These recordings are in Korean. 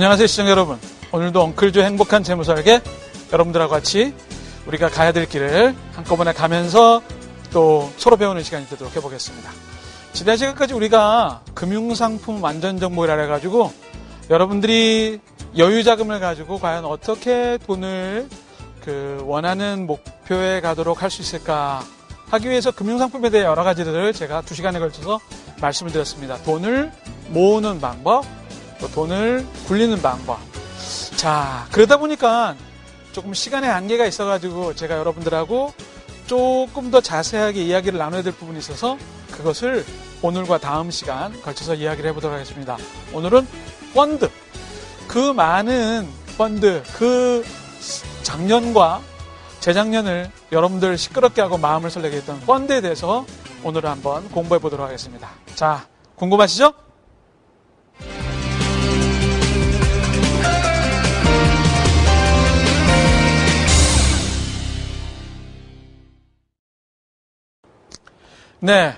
안녕하세요, 시청자 여러분. 오늘도 엉클조 행복한 재무설계 여러분들하고 같이 우리가 가야 될 길을 한꺼번에 가면서 또 서로 배우는 시간이 되도록 해보겠습니다. 지난 시간까지 우리가 금융상품 완전정보를 알아가지고 여러분들이 여유자금을 가지고 과연 어떻게 돈을 원하는 목표에 가도록 할 수 있을까 하기 위해서 금융상품에 대해 여러 가지들을 제가 2시간에 걸쳐서 말씀을 드렸습니다. 돈을 모으는 방법, 또 돈을 굴리는 방법. 자, 그러다 보니까 조금 시간의 한계가 있어가지고 제가 여러분들하고 조금 더 자세하게 이야기를 나눠야 될 부분이 있어서 그것을 오늘과 다음 시간 걸쳐서 이야기를 해보도록 하겠습니다. 오늘은 펀드. 그 많은 펀드, 그 작년과 재작년을 여러분들 시끄럽게 하고 마음을 설레게 했던 펀드에 대해서 오늘 한번 공부해 보도록 하겠습니다. 자, 궁금하시죠? 네,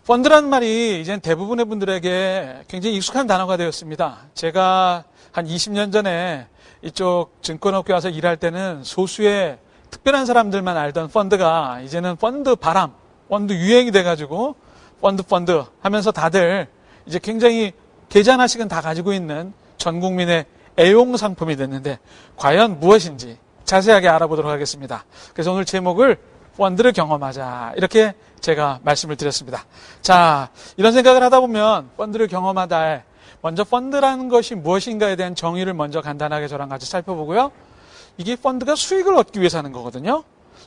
펀드라는 말이 이젠 대부분의 분들에게 굉장히 익숙한 단어가 되었습니다. 제가 한 20년 전에 이쪽 증권업계 와서 일할 때는 소수의 특별한 사람들만 알던 펀드가 이제는 펀드 바람, 펀드 유행이 돼가지고 펀드 하면서 다들 이제 굉장히 계좌 하나씩은 다 가지고 있는 전 국민의 애용 상품이 됐는데 과연 무엇인지 자세하게 알아보도록 하겠습니다. 그래서 오늘 제목을 펀드를 경험하자 이렇게 제가 말씀을 드렸습니다. 자, 이런 생각을 하다 보면 펀드를 경험하다 먼저 펀드라는 것이 무엇인가에 대한 정의를 먼저 간단하게 저랑 같이 살펴보고요. 이게 펀드가 수익을 얻기 위해서 하는 거거든요.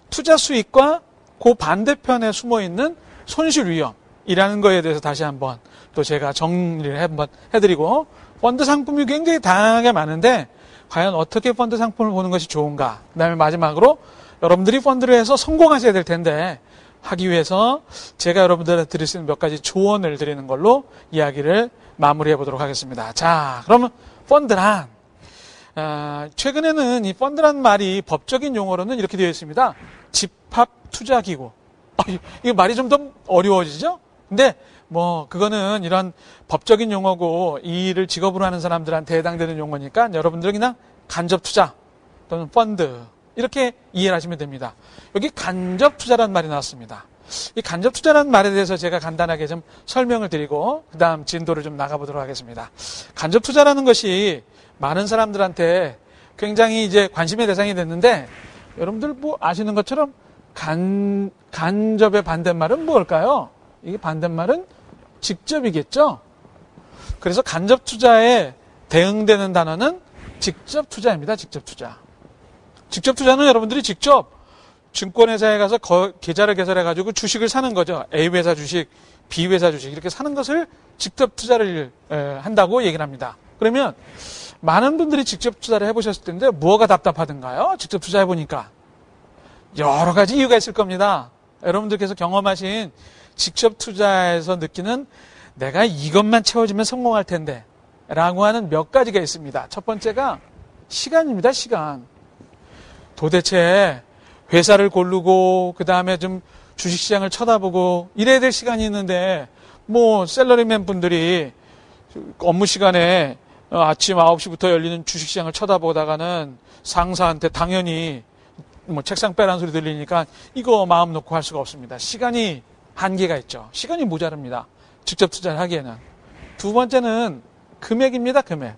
투자 수익과 그 반대편에 숨어있는 손실 위험이라는 거에 대해서 다시 한번 또 제가 정리를 한번 해드리고 펀드 상품이 굉장히 다양하게 많은데 과연 어떻게 펀드 상품을 보는 것이 좋은가. 그 다음에 마지막으로 여러분들이 펀드를 해서 성공하셔야 될 텐데 하기 위해서 제가 여러분들한테 드릴 수 있는 몇 가지 조언을 드리는 걸로 이야기를 마무리해 보도록 하겠습니다. 자, 그러면 펀드란 최근에는 이 펀드란 말이 법적인 용어로는 이렇게 되어 있습니다. 집합투자기구. 이거 말이 좀 더 어려워지죠? 근데 그거는 이런 법적인 용어고 이 일을 직업으로 하는 사람들한테 해당되는 용어니까 여러분들은 그냥 간접투자 또는 펀드 이렇게 이해를 하시면 됩니다. 여기 간접투자라는 말이 나왔습니다. 이 간접투자라는 말에 대해서 제가 간단하게 좀 설명을 드리고 그 다음 진도를 좀 나가보도록 하겠습니다. 간접투자라는 것이 많은 사람들한테 굉장히 이제 관심의 대상이 됐는데 여러분들 아시는 것처럼 간접의 반대말은 뭘까요? 이게 반대말은 직접이겠죠? 그래서 간접투자에 대응되는 단어는 직접투자입니다. 직접투자. 직접투자는 여러분들이 직접 증권회사에 가서 계좌를 개설해가지고 주식을 사는 거죠. A회사 주식, B회사 주식 이렇게 사는 것을 직접 투자를 한다고 얘기를 합니다. 그러면 많은 분들이 직접 투자를 해보셨을 텐데 뭐가 답답하던가요? 직접 투자해보니까 여러 가지 이유가 있을 겁니다. 여러분들께서 경험하신 직접 투자에서 느끼는 내가 이것만 채워주면 성공할 텐데 라고 하는 몇 가지가 있습니다. 첫 번째가 시간입니다. 시간. 도대체 회사를 고르고 그 다음에 좀 주식시장을 쳐다보고 이래야 될 시간이 있는데 샐러리맨 분들이 업무 시간에 아침 9시부터 열리는 주식시장을 쳐다보다가는 상사한테 당연히 책상 빼라는 소리 들리니까 이거 마음 놓고 할 수가 없습니다. 시간이 한계가 있죠. 시간이 모자릅니다. 직접 투자를 하기에는. 두 번째는 금액입니다. 금액.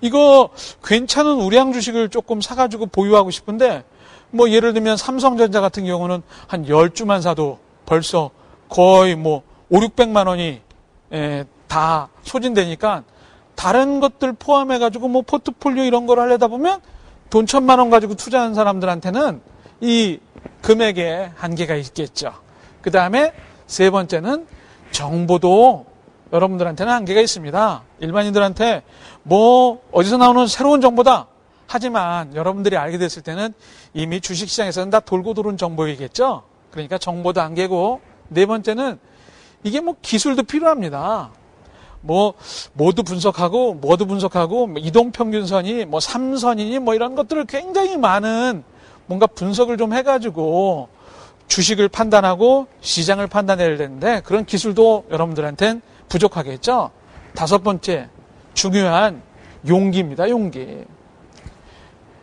이거 괜찮은 우량 주식을 조금 사가지고 보유하고 싶은데 예를 들면 삼성전자 같은 경우는 한 10주만 사도 벌써 거의 5, 600만 원이 다 소진되니까 다른 것들 포함해가지고 포트폴리오 이런 걸 하려다 보면 돈 1,000만 원 가지고 투자하는 사람들한테는 이 금액에 한계가 있겠죠. 그 다음에 세 번째는 정보도 여러분들한테는 한계가 있습니다. 일반인들한테 어디서 나오는 새로운 정보다. 하지만 여러분들이 알게 됐을 때는 이미 주식시장에서는 다 돌고 도는 정보이겠죠. 그러니까 정보도 한계고 네 번째는 이게 기술도 필요합니다. 뭐도 분석하고 이동평균선이 3선이니 이런 것들을 굉장히 많은 뭔가 분석을 좀 해가지고 주식을 판단하고 시장을 판단해야 되는데 그런 기술도 여러분들한테는 부족하겠죠. 다섯 번째 중요한 용기입니다. 용기.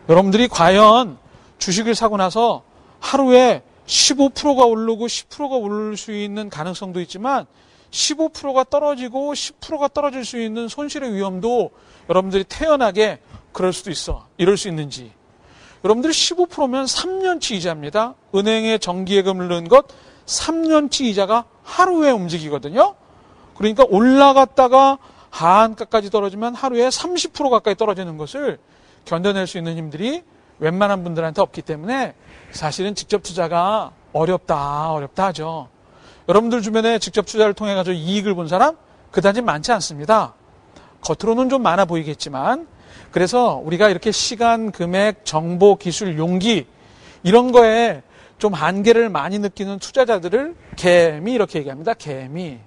여러분들이 과연 주식을 사고 나서 하루에 15%가 오르고 10%가 오를 수 있는 가능성도 있지만 15%가 떨어지고 10%가 떨어질 수 있는 손실의 위험도 여러분들이 태연하게 그럴 수도 있어. 이럴 수 있는지. 여러분들이 15%면 3년치 이자입니다. 은행에 정기예금을 넣은 것 3년치 이자가 하루에 움직이거든요. 그러니까 올라갔다가 하한가까지 떨어지면 하루에 30% 가까이 떨어지는 것을 견뎌낼 수 있는 힘들이 웬만한 분들한테 없기 때문에 사실은 직접 투자가 어렵다 하죠. 여러분들 주변에 직접 투자를 통해 가지고 이익을 본 사람 그다지 많지 않습니다. 겉으로는 좀 많아 보이겠지만 그래서 우리가 이렇게 시간, 금액, 정보, 기술, 용기 이런 거에 좀 한계를 많이 느끼는 투자자들을 개미 이렇게 얘기합니다. 개미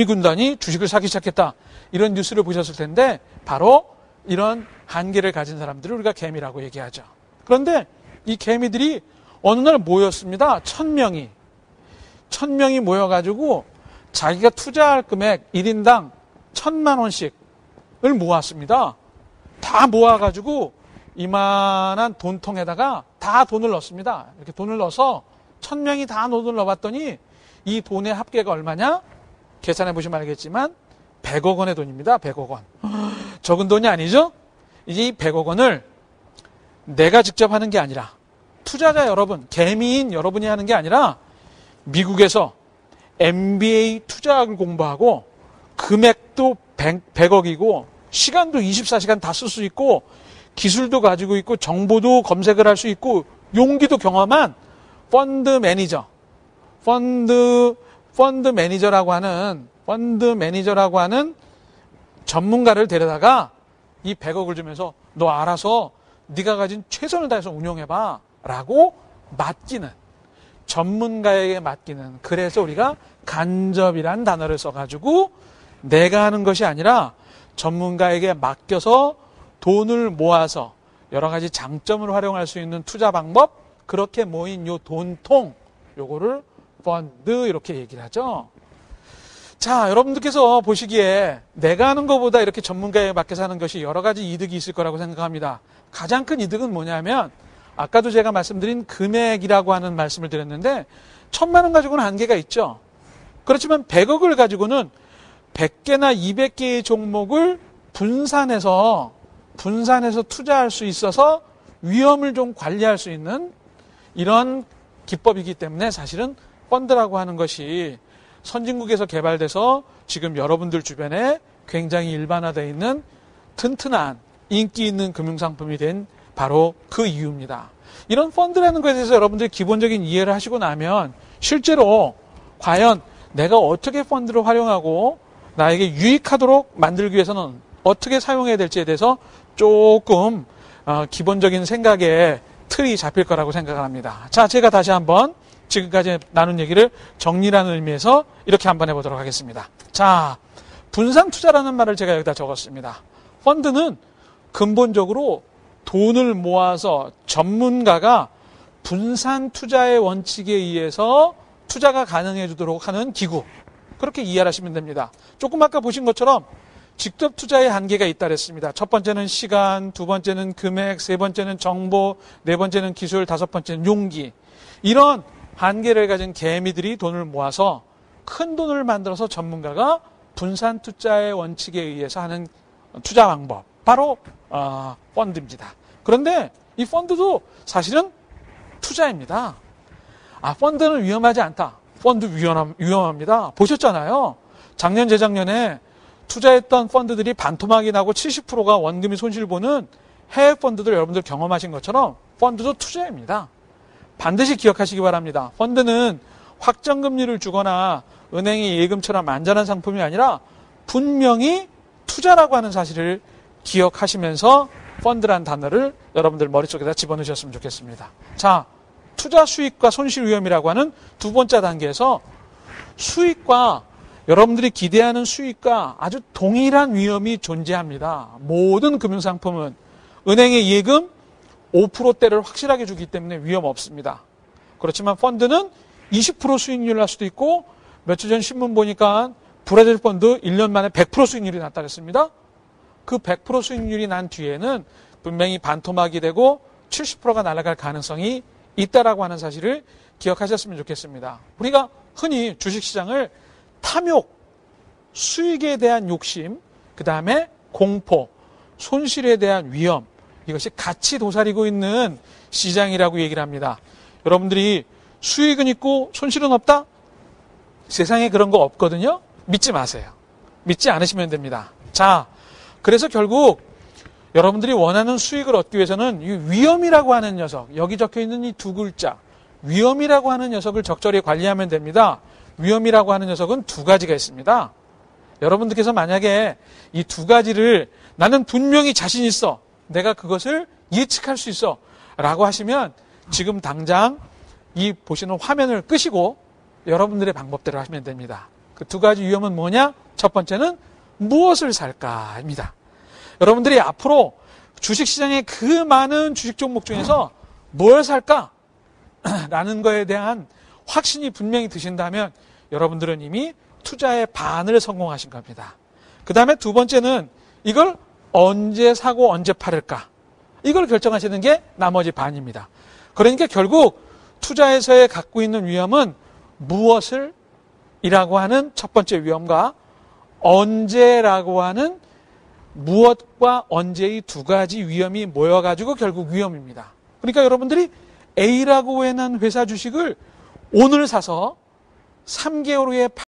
군단이 주식을 사기 시작했다. 이런 뉴스를 보셨을 텐데 바로 이런 한계를 가진 사람들을 우리가 개미라고 얘기하죠. 그런데 이 개미들이 어느 날 모였습니다. 1000명이 모여가지고 자기가 투자할 금액 1인당 1000만 원씩을 모았습니다. 다 모아가지고 이만한 돈통에다가 다 돈을 넣습니다. 이렇게 돈을 넣어서 1000명이 다 돈을 넣어봤더니 이 돈의 합계가 얼마냐? 계산해 보시면 알겠지만 100억 원의 돈입니다. 100억 원. 적은 돈이 아니죠? 이제 이 100억 원을 내가 직접 하는 게 아니라 투자자 여러분, 개미인 여러분이 하는 게 아니라 미국에서 MBA 투자학을 공부하고 금액도 100억이고 시간도 24시간 다 쓸 수 있고 기술도 가지고 있고 정보도 검색을 할 수 있고 용기도 경험한 펀드 매니저라고 하는 전문가를 데려다가 이 100억을 주면서 너 알아서 네가 가진 최선을 다해서 운용해봐 라고 맡기는, 전문가에게 맡기는, 그래서 우리가 간접이란 단어를 써가지고 내가 하는 것이 아니라 전문가에게 맡겨서 돈을 모아서 여러 가지 장점을 활용할 수 있는 투자 방법, 그렇게 모인 요 돈통, 요거를 펀드 이렇게 얘기를 하죠. 자, 여러분들께서 보시기에 내가 하는 것보다 이렇게 전문가에 맡겨서 하는 것이 여러 가지 이득이 있을 거라고 생각합니다. 가장 큰 이득은 뭐냐면 아까도 제가 말씀드린 금액이라고 하는 말씀을 드렸는데 1000만 원 가지고는 한계가 있죠. 그렇지만 100억을 가지고는 100개나 200개의 종목을 분산해서 투자할 수 있어서 위험을 좀 관리할 수 있는 이런 기법이기 때문에 사실은 펀드라고 하는 것이 선진국에서 개발돼서 지금 여러분들 주변에 굉장히 일반화되어 있는 튼튼한 인기 있는 금융상품이 된 바로 그 이유입니다. 이런 펀드라는 것에 대해서 여러분들이 기본적인 이해를 하시고 나면 실제로 과연 내가 어떻게 펀드를 활용하고 나에게 유익하도록 만들기 위해서는 어떻게 사용해야 될지에 대해서 조금 기본적인 생각에 틀이 잡힐 거라고 생각을 합니다. 자, 제가 다시 한번 지금까지 나눈 얘기를 정리라는 의미에서 이렇게 한번 해보도록 하겠습니다. 자, 분산 투자라는 말을 제가 여기다 적었습니다. 펀드는 근본적으로 돈을 모아서 전문가가 분산 투자의 원칙에 의해서 투자가 가능해 주도록 하는 기구, 그렇게 이해하시면 됩니다. 조금 아까 보신 것처럼 직접 투자의 한계가 있다 그랬습니다. 첫 번째는 시간, 두 번째는 금액, 세 번째는 정보, 네 번째는 기술, 다섯 번째는 용기. 이런 한계를 가진 개미들이 돈을 모아서 큰 돈을 만들어서 전문가가 분산 투자의 원칙에 의해서 하는 투자 방법, 바로 펀드입니다. 그런데 이 펀드도 사실은 투자입니다. 펀드는 위험하지 않다. 펀드 위험합니다. 보셨잖아요. 작년, 재작년에 투자했던 펀드들이 반토막이 나고 70%가 원금이 손실 보는 해외 펀드들 여러분들 경험하신 것처럼 펀드도 투자입니다. 반드시 기억하시기 바랍니다. 펀드는 확정금리를 주거나 은행의 예금처럼 안전한 상품이 아니라 분명히 투자라고 하는 사실을 기억하시면서 펀드란 단어를 여러분들 머릿속에다 집어넣으셨으면 좋겠습니다. 자, 투자 수익과 손실 위험이라고 하는 두 번째 단계에서 수익과 여러분들이 기대하는 수익과 아주 동일한 위험이 존재합니다. 모든 금융상품은 은행의 예금 5%대를 확실하게 주기 때문에 위험 없습니다. 그렇지만 펀드는 20% 수익률 날 수도 있고 며칠 전 신문 보니까 브라질 펀드 1년 만에 100% 수익률이 났다 그랬습니다. 그 100% 수익률이 난 뒤에는 분명히 반토막이 되고 70%가 날아갈 가능성이 있다라고 하는 사실을 기억하셨으면 좋겠습니다. 우리가 흔히 주식시장을 탐욕, 수익에 대한 욕심, 그 다음에 공포, 손실에 대한 위험, 이것이 같이 도사리고 있는 시장이라고 얘기를 합니다. 여러분들이 수익은 있고 손실은 없다? 세상에 그런 거 없거든요. 믿지 마세요. 믿지 않으시면 됩니다. 자, 그래서 결국 여러분들이 원하는 수익을 얻기 위해서는 이 위험이라고 하는 녀석, 여기 적혀 있는 이 두 글자, 위험이라고 하는 녀석을 적절히 관리하면 됩니다. 위험이라고 하는 녀석은 두 가지가 있습니다. 여러분들께서 만약에 이 두 가지를 나는 분명히 자신 있어, 내가 그것을 예측할 수 있어 라고 하시면 지금 당장 이 보시는 화면을 끄시고 여러분들의 방법대로 하시면 됩니다. 그 두 가지 위험은 뭐냐? 첫 번째는 무엇을 살까입니다. 여러분들이 앞으로 주식시장의 그 많은 주식 종목 중에서 뭘 살까? 라는 거에 대한 확신이 분명히 드신다면 여러분들은 이미 투자의 반을 성공하신 겁니다. 그 다음에 두 번째는 이걸 언제 사고 언제 팔을까? 이걸 결정하시는 게 나머지 반입니다. 그러니까 결국 투자에서의 갖고 있는 위험은 무엇을 이라고 하는 첫 번째 위험과 언제라고 하는 무엇과 언제의 두 가지 위험이 모여가지고 결국 위험입니다. 그러니까 여러분들이 A라고 하는 회사 주식을 오늘 사서 3개월 후에